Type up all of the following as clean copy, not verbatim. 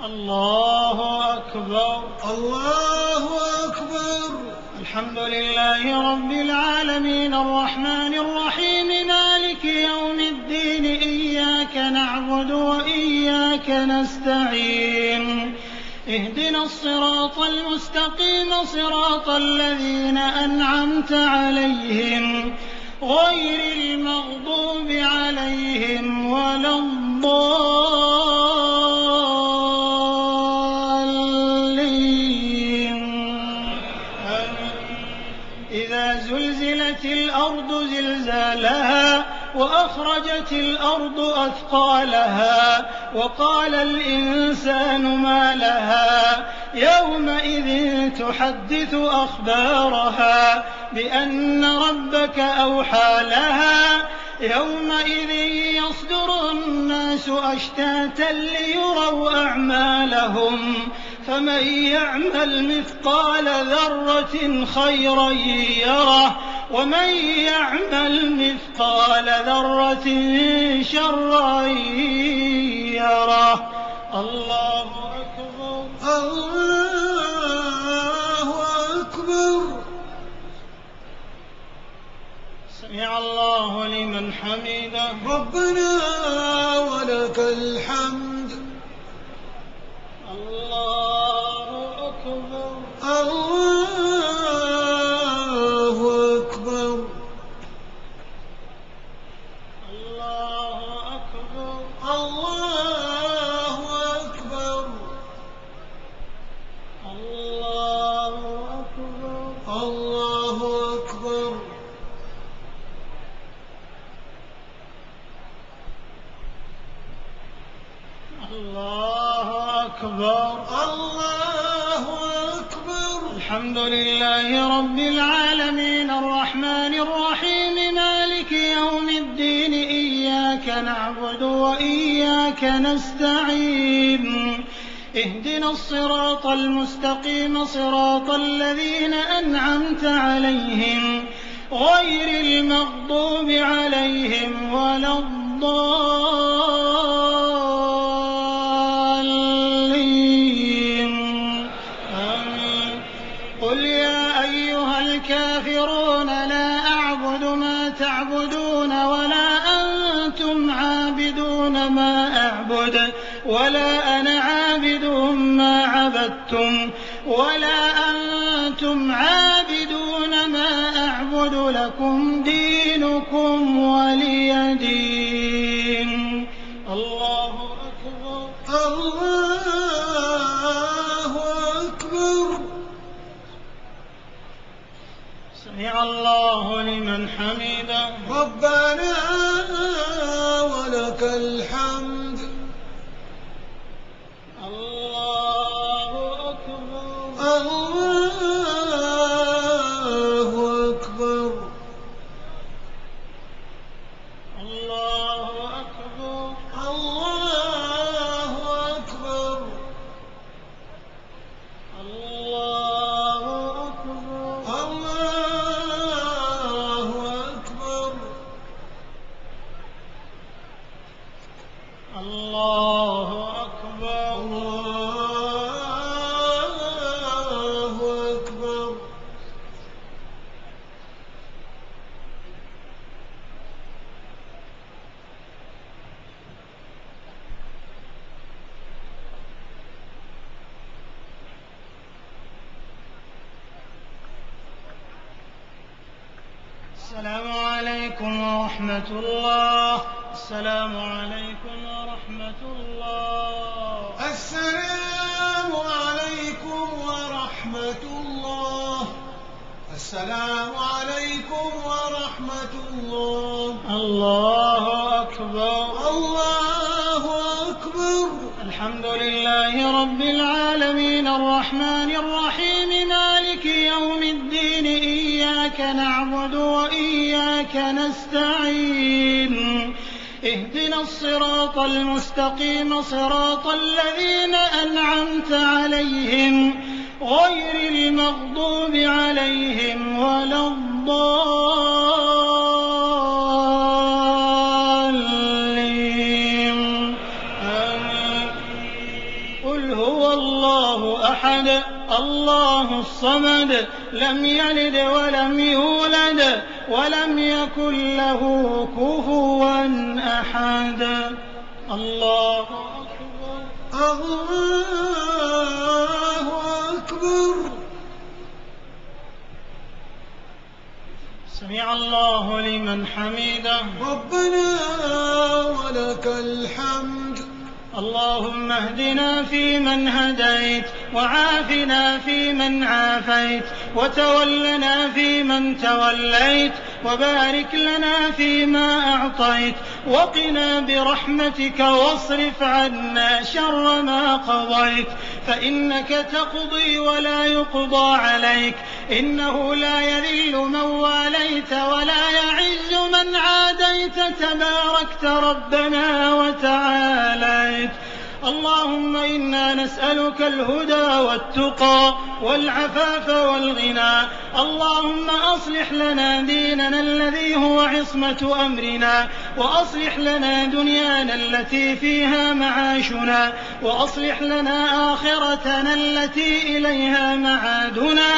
الله أكبر. الله أكبر. الحمد لله رب العالمين الرحمن الرحيم مالك يوم الدين إياك نعبد وإياك نستعين اهدنا الصراط المستقيم صراط الذين أنعمت عليهم غير المغضوب عليهم ولا الضالين. إذا زلزلت الأرض زلزالها وأخرجت الأرض أثقالها وقال الإنسان ما لها يومئذ تحدث أخبارها بأن ربك أوحى لها يومئذ يصدر الناس أشتاتا ليروا أعمالهم فمن يعمل مثقال ذرة خيرا يره ومن يعمل مثقال ذرة شرا يره. الله أكبر. الله أكبر. سمع الله لمن حمده. ربنا ولك الحمد. الله أكبر. الله أكبر. الله أكبر. الله أكبر. الله أكبر. الله أكبر. الله أكبر. الله أكبر. الحمد لله رب العالمين الرحمن الرحيم مالك يوم الدين إياك نعبد وإياك نستعين اهدنا الصراط المستقيم صراط الذين أنعمت عليهم غير المغضوب عليهم ولا الضالين. آمين. قل يا أيها الكافرون لا أعبد ما تعبدون ولا أنتم عابدون ما أعبد ولا أنا عابد ما عبدتم ولا أنتم عابدون ما أعبد لكم دينكم ولي دين. الله أكبر. الله أكبر. سمع الله لمن حمده. ربنا ولك الحمد. الله أكبر. الله أكبر. الله أكبر. الله أكبر. الله أكبر. الله أكبر. الله أكبر. الله أكبر. السلام عليكم ورحمة الله. السلام عليكم ورحمة الله. السلام عليكم ورحمة الله. السلام عليكم ورحمة الله. الله أكبر. الله أكبر. الحمد لله رب العالمين الرحمن الرحيم مالك يوم الدين إياك نعبد وإياك نستعين اهدنا الصراط المستقيم صراط الذين أنعمت عليهم غير المغضوب عليهم ولا الضالين. آمين. قل أحد الله الصمد لم يلد ولم يولد ولم يكن له كفوا أحد. الله أكبر. الله أكبر. سمع الله لمن حمده. ربنا ولك الحمد. اللهم اهدنا فيمن هديت وعافنا فيمن عافيت وتولنا فيمن توليت وبارك لنا فيما أعطيت وقنا برحمتك واصرف عنا شر ما قضيت فإنك تقضي ولا يقضى عليك إنه لا يذل من واليت ولا يعز من عاديت تباركت ربنا وتعاليت. اللهم إنا نسألك الهدى والتقى والعفاف والغنى. اللهم أصلح لنا ديننا الذي هو عصمة أمرنا وأصلح لنا دنيانا التي فيها معاشنا وأصلح لنا آخرتنا التي إليها معادنا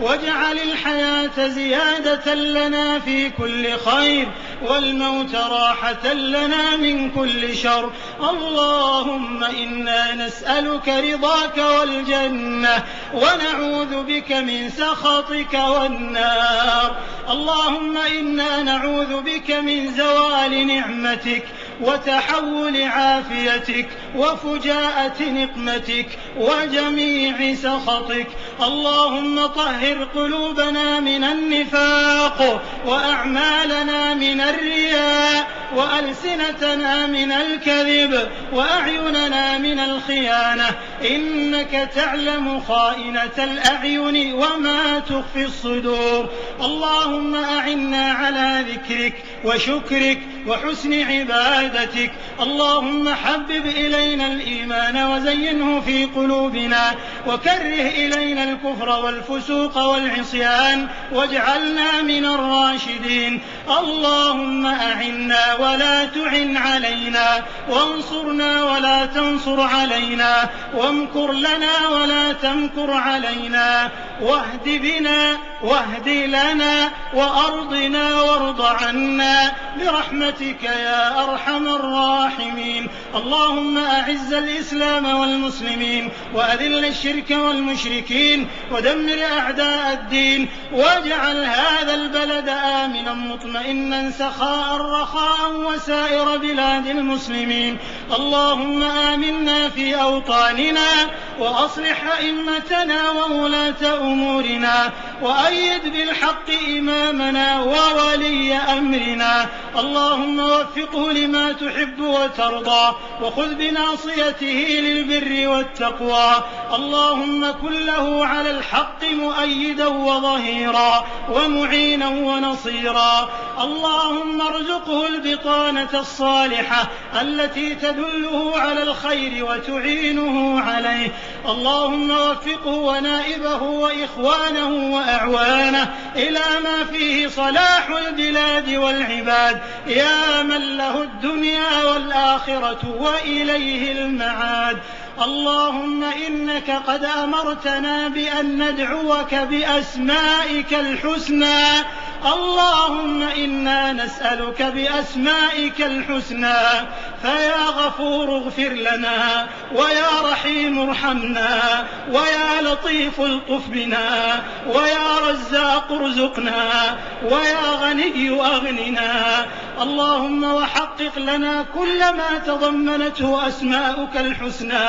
واجعل الحياة زيادة لنا في كل خير والموت راحة لنا من كل شر. اللهم إنا نسألك رضاك والجنة ونعوذ بك من سخطك والنار. اللهم إنا نعوذ بك من زوال نعمتك وتحول عافيتك وفجاءة نقمتك وجميع سخطك. اللهم طهر قلوبنا من النفاق وأعمالنا من الرياء وألسنتنا من الكذب وأعيننا من الخيانة إنك تعلم خائنة الأعين وما تخفي الصدور. اللهم أعنا على ذكرك وشكرك وحسن عبادتك. اللهم حبب إلينا الإيمان وزينه في قلوبنا وكره إلينا الكفر والفسوق والعصيان واجعلنا من الراشدين. اللهم أعنا ولا تعن علينا وانصرنا ولا تنصر علينا وامكر لنا ولا تمكر علينا واهد بنا واهد لنا وأرضنا وارض عنا برحمتك يا أرحم الراحمين. اللهم أعز الإسلام والمسلمين وأذل الشرك والمشركين ودمر أعداء الدين واجعل هذا البلد آمنا مطمئنا سخاء رخاء وسائر بلاد المسلمين. اللهم آمنا في أوطاننا وأصلح أئمتنا وولاة أمورنا وأيد بالحق إمامنا وولي أمرنا. اللهم وفقه لما تحب وترضى وخذ بناصيته للبر والتقوى. اللهم كن له على الحق مؤيدا وظهيرا ومعينا ونصيرا. اللهم ارزقه البطانة الصالحة التي تدله على الخير وتعينه عليه. اللهم وفقه ونائبه وإخوانه وأعوانه إلى ما فيه صلاح البلاد والعباد يا من له الدنيا والآخرة وإليه المعاد. اللهم إنك قد أمرتنا بأن ندعوك بأسمائك الحسنى. اللهم إنا نسألك بأسمائك الحسنى فيا غفور اغفر لنا ويا رحيم ارحمنا ويا لطيف الطف بنا ويا رزاق ارزقنا ويا غني أغننا. اللهم وحقق لنا كل ما تضمنته أسماؤك الحسنى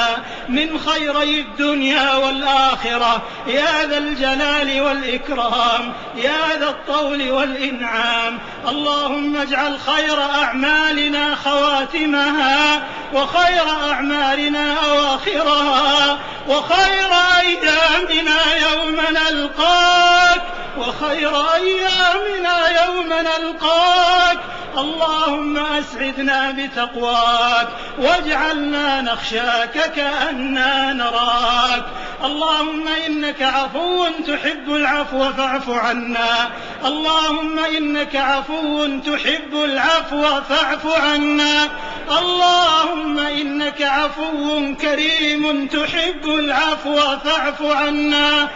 من خيري الدنيا والآخرة يا ذا الجلال والإكرام يا ذا الطول والإنعام. اللهم اجعل خير أعمالنا خواتمها وخير أعمالنا أواخرها وخير أيامنا يوم نلقاك وخير أيامنا يوم نلقاك. اللهم أسعدنا بتقواك واجعلنا نخشاك كأننا نراك. اللهم إنك عفو تحب العفو فاعف عنا. اللهم إنك عفو تحب العفو فاعف عنا. اللهم إنك عفو عفو كريم تحب العفو فاعف عنا.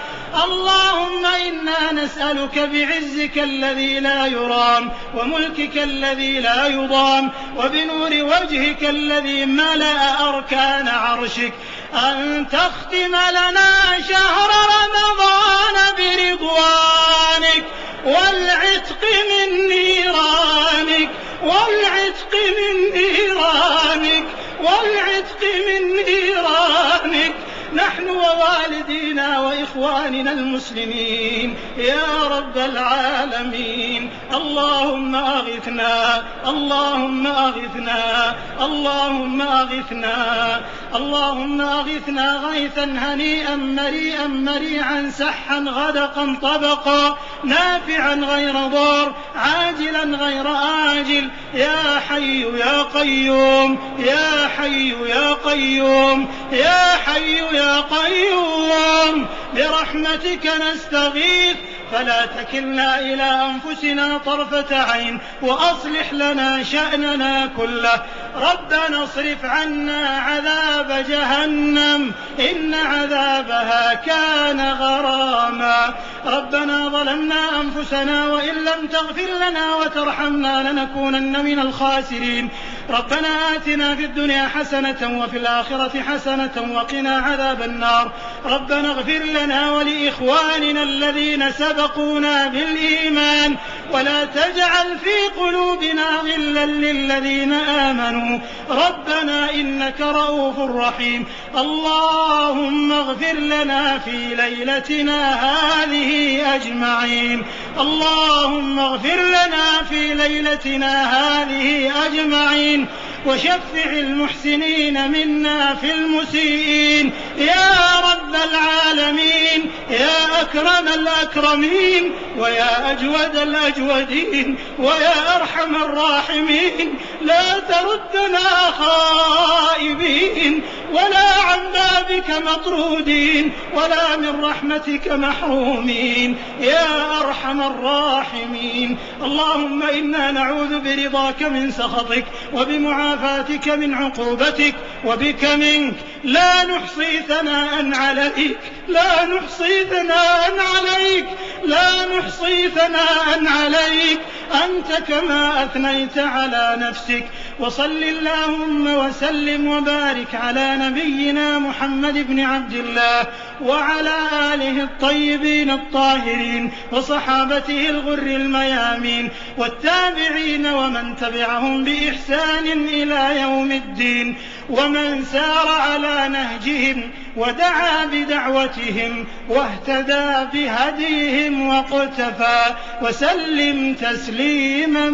اللهم إنا نسألك بعزك الذي لا يرام وملكك الذي لا يضام وبنور وجهك الذي ملأ أركان عرشك أن تختم لنا شهر رمضان برضوانك والعتق من نيرانك والعتق من نيرانك والعتق من نيرانك، نحن ووالدينا وإخواننا المسلمين يا رب العالمين. اللهم أغثنا اللهم أغثنا اللهم أغثنا اللهم أغثنا غيثا هنيئا مريئا مريعا سحا غدقا طبقا نافعا غير ضار عاجلا غير آجل يا حي يا قيوم يا حي يا قيوم يا حي يا قيوم برحمتك نستغيث فلا تكلنا إلى أنفسنا طرفة عين وأصلح لنا شأننا كله. ربنا اصرف عنا عذاب جهنم إن عذابها كان غراما. ربنا ظلمنا أنفسنا وإن لم تغفر لنا وترحمنا لنكونن من الخاسرين. ربنا آتنا في الدنيا حسنة وفي الآخرة حسنة وقنا عذاب النار. ربنا اغفر لنا ولإخواننا الذين سبقونا بالإيمان ولا تجعل في قلوبنا غلا للذين آمنوا ربنا إنك رؤوف رحيم. اللهم اغفر لنا في ليلتنا هذه أجمعين. اللهم اغفر لنا في ليلتنا هذه أجمعين وشفع المحسنين منا في المسيئين يا رب العالمين يا أكرم الأكرمين ويا أجود الأجودين ويا أرحم الراحمين. لا تردنا خائبين ولا عن بابك مطرودين ولا من رحمتك محرومين يا أرحم الراحمين. اللهم إنا نعوذ برضاك من سخطك وبمعافاتك من عقوبتك وبك منك لا نحصي ثناء عليك لا نحصي ثناء عليك لا نحصي ثناء عليك أنت كما أثنيت على نفسك. وصل اللهم وسلم وبارك على نبينا محمد بن عبد الله وعلى آله الطيبين الطاهرين وصحابته الغر الميامين والتابعين ومن تبعهم بإحسان إلى يوم الدين ومن سار على نهجهم ودعا بدعوتهم واهتدى بهديهم واقتفى وسلم تسليما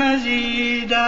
مزيدا.